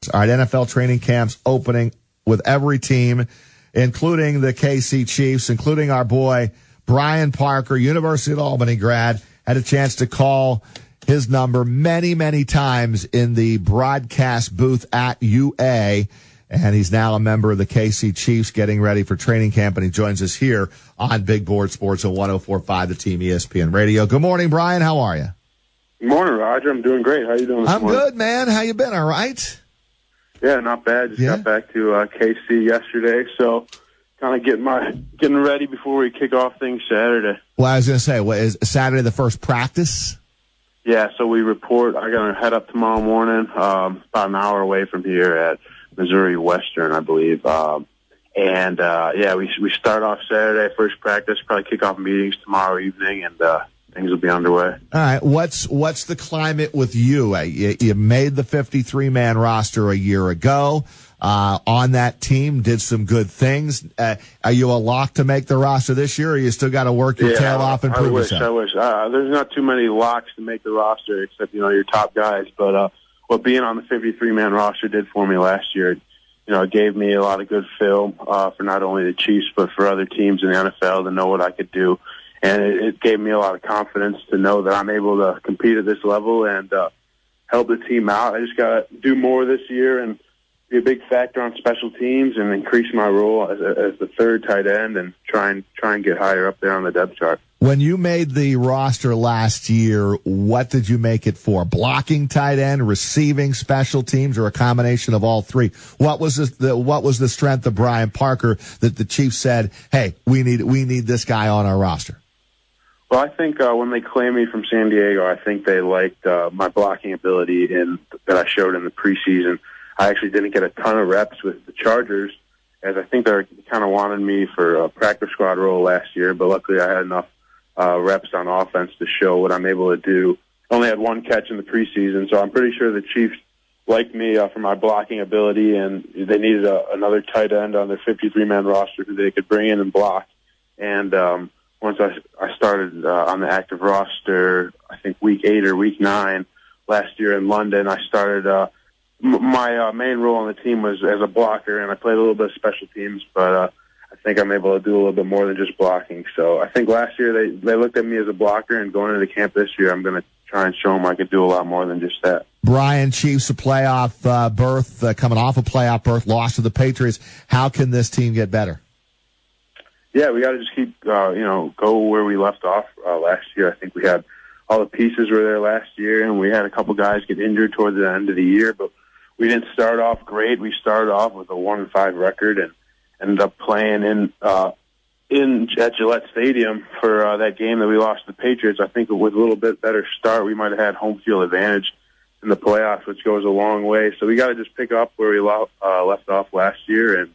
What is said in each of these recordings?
sports. All right, NFL training camps opening with every team, including the KC Chiefs, including our boy Brian Parker, University of Albany grad, had a chance to call his number many, many times in the broadcast booth at UA. And he's now a member of the KC Chiefs getting ready for training camp, and he joins us here on Big Board Sports on 104.5 The Team ESPN Radio. Good morning, Brian. How are you? Good morning, Rodger. I'm doing great. How you doing this morning? I'm good, man. How you been? All right? Yeah, not bad. Just got back to KC yesterday, so kind of getting ready before we kick off things Saturday. Well, I was going to say, is Saturday the first practice? Yeah, so we report. I got to head up tomorrow morning, about an hour away from here at Missouri Western, I believe. We start off Saturday, first practice, probably kick off meetings tomorrow evening, and things will be underway. All right. What's the climate with you? You made the 53-man roster a year ago. On that team, did some good things. Are you a lock to make the roster this year, or you still got to work your tail off and prove yourself? I wish. There's not too many locks to make the roster, except, your top guys. But what being on the 53-man roster did for me last year, it gave me a lot of good film for not only the Chiefs, but for other teams in the NFL to know what I could do. And it gave me a lot of confidence to know that I'm able to compete at this level and help the team out. I just got to do more this year and be a big factor on special teams and increase my role as the third tight end and try and get higher up there on the depth chart. When you made the roster last year, what did you make it for? Blocking tight end, receiving, special teams, or a combination of all three? What was the strength of Brian Parker that the Chiefs said, "Hey, we need this guy on our roster"? Well, I think when they claimed me from San Diego, I think they liked my blocking ability that I showed in the preseason. I actually didn't get a ton of reps with the Chargers, as I think they kind of wanted me for a practice squad role last year, but luckily I had enough reps on offense to show what I'm able to do. Only had one catch in the preseason, so I'm pretty sure the Chiefs liked me for my blocking ability, and they needed another tight end on their 53-man roster who they could bring in and block. And once I started on the active roster, I think week 8 or week 9 last year in London, I started my main role on the team was as a blocker, and I played a little bit of special teams, but I think I'm able to do a little bit more than just blocking. So I think last year they looked at me as a blocker, and going into camp this year, I'm going to try and show them I could do a lot more than just that. Brian, Chiefs a playoff berth, coming off a playoff berth, lost to the Patriots. How can this team get better? Yeah, we got to just keep, go where we left off last year. I think we had all the pieces were there last year, and we had a couple guys get injured towards the end of the year, but we didn't start off great. We started off with a 1-5 record and ended up playing at Gillette Stadium for that game that we lost to the Patriots. I think with a little bit better start, we might have had home field advantage in the playoffs, which goes a long way. So we got to just pick up where we left off last year and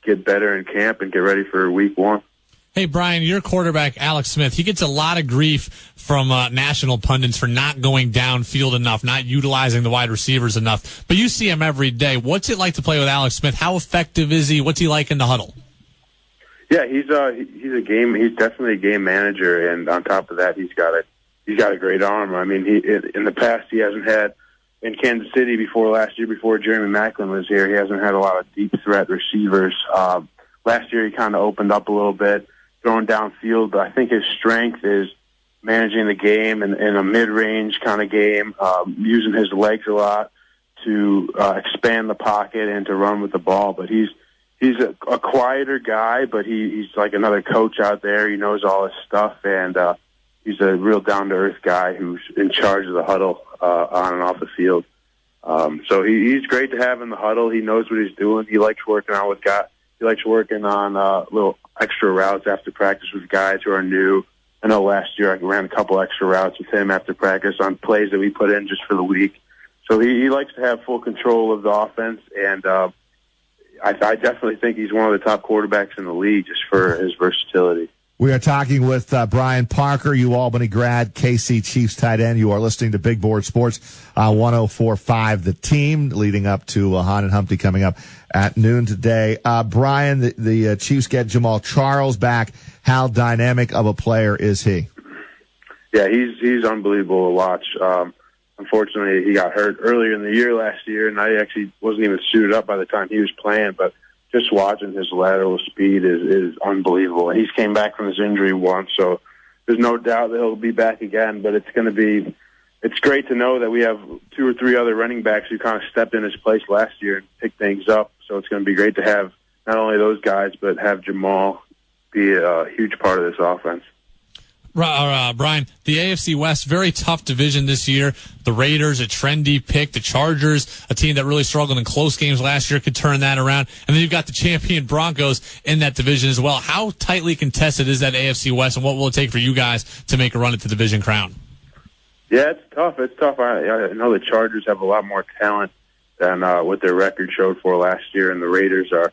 get better in camp and get ready for week 1. Hey, Brian, your quarterback, Alex Smith, he gets a lot of grief from national pundits for not going downfield enough, not utilizing the wide receivers enough. But you see him every day. What's it like to play with Alex Smith? How effective is he? What's he like in the huddle? Yeah, he's definitely a game manager, and on top of that, he's got a great arm. I mean, in the past he hasn't had in Kansas City last year before Jeremy Maclin was here. He hasn't had a lot of deep threat receivers. Last year he kind of opened up a little bit, throwing downfield. I think his strength is managing the game in a mid-range kind of game, using his legs a lot to expand the pocket and to run with the ball. But he's a quieter guy, but he's like another coach out there. He knows all his stuff, and he's a real down-to-earth guy who's in charge of the huddle on and off the field. So he's great to have in the huddle. He knows what he's doing. He likes working out with guys. He likes working on little extra routes after practice with guys who are new. I know last year I ran a couple extra routes with him after practice on plays that we put in just for the week. So he likes to have full control of the offense, and I definitely think he's one of the top quarterbacks in the league just for his versatility. We are talking with Brian Parker, UAlbany grad, KC Chiefs tight end. You are listening to Big Board Sports, 104.5 The Team, leading up to Hahn and Humpty coming up at noon today. Brian, the Chiefs get Jamal Charles back. How dynamic of a player is he? Yeah, he's unbelievable to watch. unfortunately, he got hurt earlier in the year last year, and I actually wasn't even suited up by the time he was playing. But just watching his lateral speed is unbelievable. And he's came back from his injury once, so there's no doubt that he'll be back again. But it's great to know that we have 2 or 3 other running backs who kind of stepped in his place last year and picked things up. So it's going to be great to have not only those guys, but have Jamal be a huge part of this offense. Brian, the AFC West, very tough division this year. The Raiders, a trendy pick. The Chargers, a team that really struggled in close games last year, could turn that around. And then you've got the champion Broncos in that division as well. How tightly contested is that AFC West, and what will it take for you guys to make a run at the division crown? Yeah, it's tough. I know the Chargers have a lot more talent than what their record showed for last year, and the Raiders are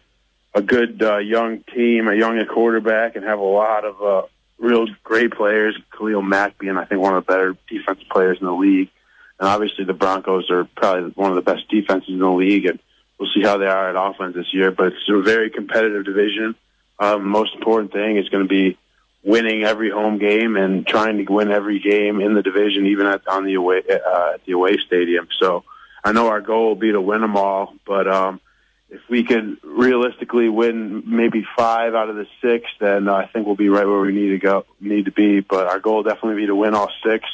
a good young team, a young quarterback, and have a lot of real great players, Khalil Mack being, I think, one of the better defensive players in the league. And obviously the Broncos are probably one of the best defenses in the league, and we'll see how they are at offense this year. But it's a very competitive division. Most important thing is going to be winning every home game and trying to win every game in the division, even at the away stadium. So I know our goal will be to win them all, but if we could realistically win maybe 5 out of the 6, then I think we'll be right where we need to be. But our goal will definitely be to win all 6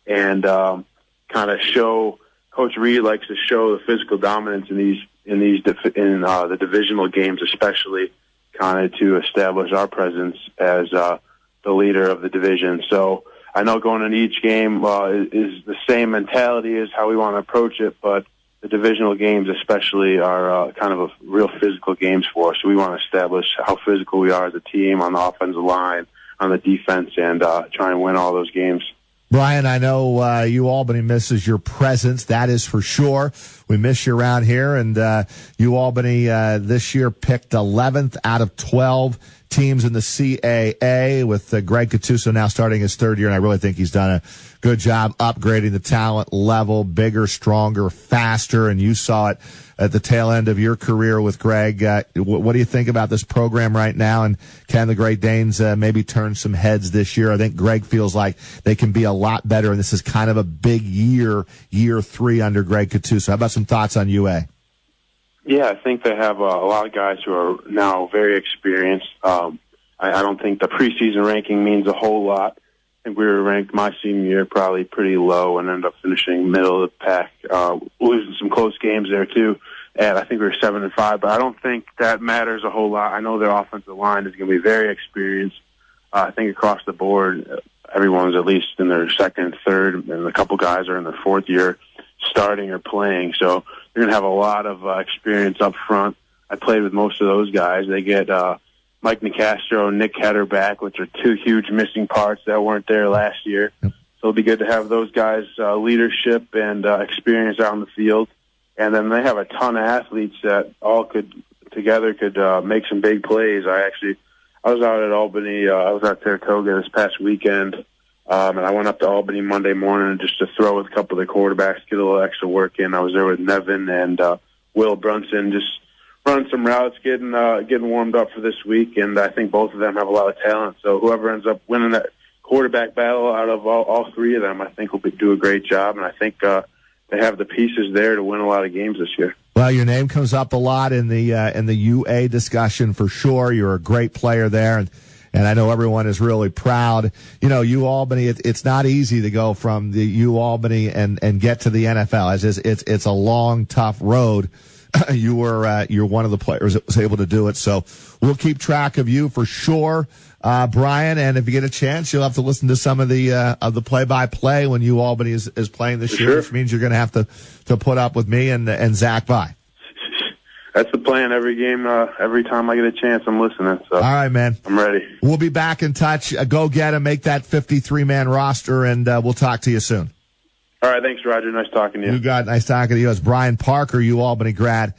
and kind of show. Coach Reed likes to show the physical dominance in the divisional games, especially kind of to establish our presence as the leader of the division. So I know going into each game is the same mentality as how we want to approach it, but the divisional games especially are kind of a real physical games for us. So we want to establish how physical we are as a team on the offensive line, on the defense, and try and win all those games. Brian, I know UAlbany misses your presence. That is for sure. We miss you around here. And UAlbany this year picked 11th out of 12 teams in the CAA, with Greg Cattuso now starting his 3rd year. And I really think he's done a good job upgrading the talent level, bigger, stronger, faster. And you saw it at the tail end of your career with Greg. What do you think about this program right now? And can the Great Danes maybe turn some heads this year? I think Greg feels like they can be a lot better, and this is kind of a big year 3 under Greg Cattuso. How about some thoughts on UA? Yeah, I think they have a lot of guys who are now very experienced. I don't think the preseason ranking means a whole lot. I think we were ranked my senior year probably pretty low and ended up finishing middle of the pack, losing some close games there too. And I think we were 7-5, but I don't think that matters a whole lot. I know their offensive line is going to be very experienced. I think across the board, everyone's at least in their 2nd, 3rd, and a couple guys are in their 4th year starting or playing. So they're going to have a lot of experience up front. I played with most of those guys. They get Mike Nicastro and Nick Header back, which are 2 huge missing parts that weren't there last year. Yep. So it'll be good to have those guys' leadership and experience out in the field. And then they have a ton of athletes that all could make some big plays. I was out at Albany. I was at Saratoga this past weekend, and I went up to Albany Monday morning just to throw with a couple of the quarterbacks, get a little extra work in. I was there with Nevin and Will Brunson, just running some routes, getting warmed up for this week, and I think both of them have a lot of talent. So whoever ends up winning that quarterback battle out of all 3 of them, I think will do a great job, and I think they have the pieces there to win a lot of games this year. Well, your name comes up a lot in the UA discussion for sure. You're a great player there, and I know everyone is really proud. You know, UAlbany, it's not easy to go from the UAlbany and get to the NFL. It's a long, tough road. You're one of the players that was able to do it. So we'll keep track of you for sure, Brian. And if you get a chance, you'll have to listen to some of the play-by-play when UAlbany is playing this year, which means you're going to have to put up with me and Zach By. That's the plan. Every game, every time I get a chance, I'm listening. So all right, man. I'm ready. We'll be back in touch. Go get him, make that 53-man roster, and we'll talk to you soon. All right, thanks, Rodger. Nice talking to you. You got nice talking to you. It's Brian Parker, UAlbany grad,